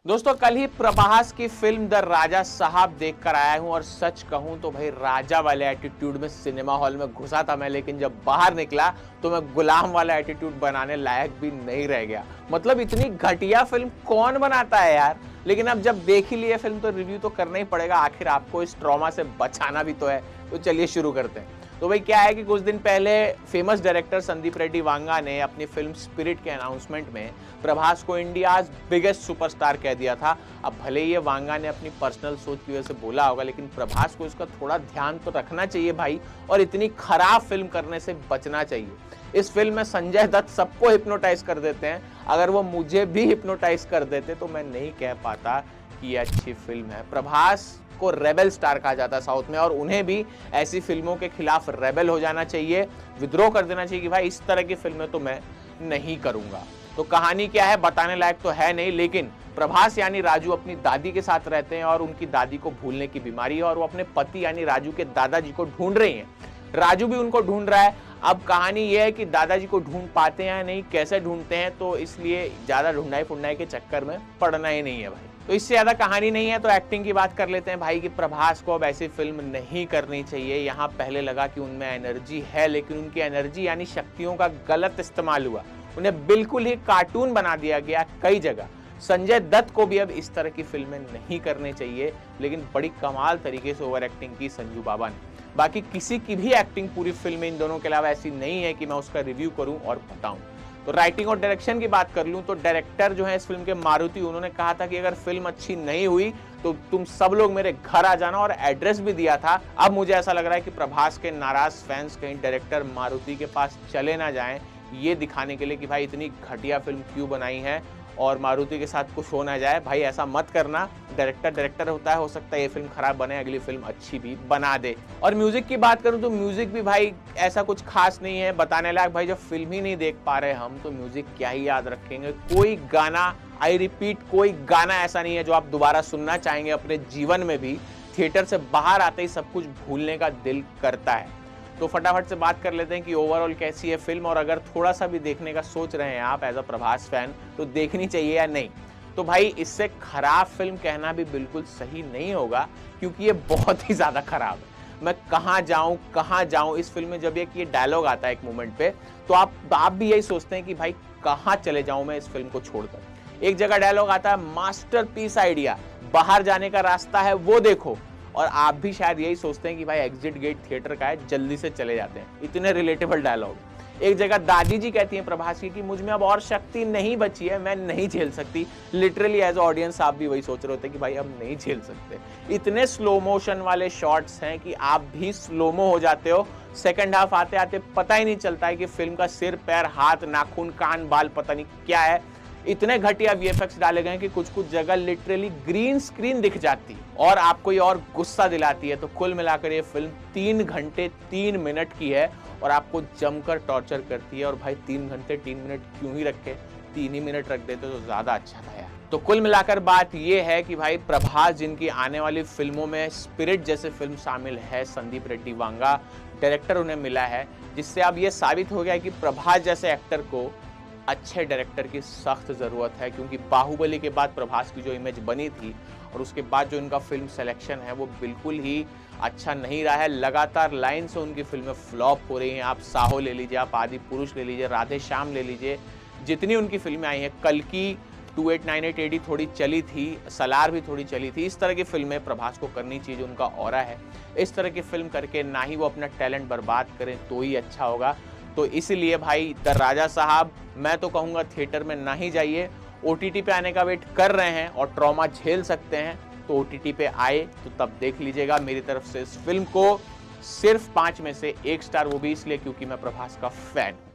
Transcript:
दोस्तों कल ही प्रभास की फिल्म द राजा साहब देख कर आया हूं और सच कहूं तो भाई राजा वाले एटीट्यूड में सिनेमा हॉल में घुसा था मैं, लेकिन जब बाहर निकला तो मैं गुलाम वाला एटीट्यूड बनाने लायक भी नहीं रह गया। मतलब इतनी घटिया फिल्म कौन बनाता है यार। लेकिन अब जब देख ही लिए फिल्म तो रिव्यू तो करना ही पड़ेगा, आखिर आपको इस ट्रॉमा से बचाना भी तो है। तो चलिए शुरू करते हैं। तो भाई क्या है कि कुछ दिन पहले फेमस डायरेक्टर संदीप रेड्डी वांगा ने अपनी फिल्म स्पिरिट के अनाउंसमेंट में प्रभास को इंडियाज बिगेस्ट सुपरस्टार कह दिया था। अब भले ही ये वांगा ने अपनी पर्सनल सोच की वजह से बोला होगा, लेकिन प्रभास को इसका थोड़ा ध्यान तो रखना चाहिए भाई, और इतनी खराब फिल्म करने से बचना चाहिए। इस फिल्म में संजय दत्त सबको हिप्नोटाइज कर देते हैं, अगर वो मुझे भी हिप्नोटाइज कर देते तो मैं नहीं कह पाता कि ये अच्छी फिल्म है। प्रभास को रेबल स्टार कहा जाता है साउथ में, और उन्हें भी ऐसी फिल्मों के खिलाफ रेबल हो जाना चाहिए, विद्रोह कर देना चाहिए कि भाई इस तरह की फिल्में तो मैं नहीं करूंगा। तो कहानी क्या है बताने लायक तो है नहीं, लेकिन प्रभास यानी राजू अपनी दादी के साथ रहते हैं और उनकी दादी को भूलने की बीमारी है, और वो अपने पति यानी राजू के दादाजी को ढूंढ रही हैं। राजू भी उनको ढूंढ रहा है। अब कहानी यह है कि दादाजी को ढूंढ पाते हैं या नहीं, कैसे ढूंढते हैं, तो इसलिए ज्यादा ढूंढाई फुंडाई के चक्कर में पड़ना ही नहीं है भाई। तो इससे ज्यादा कहानी नहीं है, तो एक्टिंग की बात कर लेते हैं भाई कि प्रभास को अब ऐसी फिल्म नहीं करनी चाहिए। यहाँ पहले लगा कि उनमें एनर्जी है, लेकिन उनकी एनर्जी यानी शक्तियों का गलत इस्तेमाल हुआ, उन्हें बिल्कुल ही कार्टून बना दिया गया कई जगह। संजय दत्त को भी अब इस तरह की फिल्में नहीं करनी चाहिए, लेकिन बड़ी कमाल तरीके से ओवर एक्टिंग की संजू बाबा ने। बाकी किसी की भी एक्टिंग पूरी फिल्म में इन दोनों के अलावा ऐसी नहीं है कि मैं उसका रिव्यू करूं और बताऊं। तो राइटिंग और डायरेक्शन की बात कर लूं तो डायरेक्टर जो है इस फिल्म के मारुति, उन्होंने कहा था कि अगर फिल्म अच्छी नहीं हुई तो तुम सब लोग मेरे घर आ जाना, और एड्रेस भी दिया था। अब मुझे ऐसा लग रहा है कि प्रभास के नाराज फैंस कहीं डायरेक्टर मारुति के पास चले ना जाएं, ये दिखाने के लिए कि भाई इतनी घटिया फिल्म क्यों बनाई है और मारुति के साथ कुछ हो ना जाए। भाई ऐसा मत करना, डायरेक्टर होता है, हो सकता है ये फिल्म खराब बने, अगली फिल्म अच्छी भी बना दे। और म्यूजिक की बात करूं तो म्यूजिक भी भाई ऐसा कुछ खास नहीं है बताने लायक। भाई जब फिल्म ही नहीं देख पा रहे हम तो म्यूजिक क्या ही याद रखेंगे। कोई गाना, आई रिपीट, कोई गाना ऐसा नहीं है जो आप दोबारा सुनना चाहेंगे अपने जीवन में भी। थिएटर से बाहर आते ही सब कुछ भूलने का दिल करता है। तो फटाफट से बात कर लेते हैं कि ओवरऑल कैसी है फिल्म, और अगर थोड़ा सा भी देखने का सोच रहे हैं आप एज अ प्रभास फैन तो देखनी चाहिए या नहीं। तो भाई इससे खराब फिल्म कहना भी बिल्कुल सही नहीं होगा, क्योंकि ये बहुत ही ज्यादा खराब है। मैं कहाँ जाऊं इस फिल्म में जब ये डायलॉग आता है एक मोमेंट पे, तो आप भी यही सोचते हैं कि भाई कहाँ चले जाऊं मैं इस फिल्म को छोड़कर। एक जगह डायलॉग आता है, मास्टरपीस आइडिया, बाहर जाने का रास्ता है वो देखो, और आप भी शायद यही सोचते हैं कि भाई एग्जिट गेट थिएटर का है, जल्दी से चले जाते हैं। इतने रिलेटेबल डायलॉग। एक जगह दादी जी कहती हैं प्रभास की कि मुझ में अब और शक्ति नहीं बची है, मैं नहीं झेल सकती। लिटरली एज ऑडियंस आप भी वही सोच रहे होते कि भाई अब नहीं झेल सकते। इतने स्लो मोशन वाले शॉट्स हैं कि आप भी स्लोमो हो जाते हो। सेकंड हाफ आते आते पता ही नहीं चलता है कि फिल्म का सिर, पैर, हाथ, नाखून, कान, बाल पता नहीं क्या है। इतने घटिया वीएफएक्स डाले गए कि कुछ कुछ जगह लिटरली ग्रीन स्क्रीन दिख जाती है और आपको ये और गुस्सा दिलाती है। तो कुल मिलाकर ये फिल्म 3 घंटे 3 मिनट की है और आपको जमकर टॉर्चर करती है। और भाई 3 घंटे 3 मिनट क्यों ही रखे, 3 ही मिनट रख देते तो ज्यादा अच्छा था यार। तो कुल मिलाकर बात ये है कि भाई प्रभास जिनकी आने वाली फिल्मों में स्पिरिट जैसे फिल्म शामिल है, संदीप रेड्डी वांगा डायरेक्टर उन्हें मिला है, जिससे अब ये साबित हो गया है कि प्रभास जैसे एक्टर को अच्छे डायरेक्टर की सख्त ज़रूरत है। क्योंकि बाहुबली के बाद प्रभास की जो इमेज बनी थी और उसके बाद जो इनका फिल्म सिलेक्शन है वो बिल्कुल ही अच्छा नहीं रहा है। लगातार लाइन से उनकी फिल्में फ्लॉप हो रही हैं। आप साहो ले लीजिए, आप आदि पुरुष ले लीजिए, राधे श्याम ले लीजिए, जितनी उनकी फिल्में आई हैं, कल की 2898 AD थोड़ी चली थी, सलार भी थोड़ी चली थी। इस तरह की फिल्में प्रभास को करनी चाहिए, जो उनका ऑरा है। इस तरह की फिल्म करके ना ही वो अपना टैलेंट बर्बाद करें तो ही अच्छा होगा। तो इसलिए भाई द राजा साहब मैं तो कहूँगा थिएटर में ना ही जाइए। ओटीटी पे आने का वेट कर रहे हैं और ट्रॉमा झेल सकते हैं तो ओटीटी पे आए तो तब देख लीजिएगा। मेरी तरफ से इस फिल्म को सिर्फ 5 में से 1 स्टार, वो भी इसलिए क्योंकि मैं प्रभास का फैन हूँ।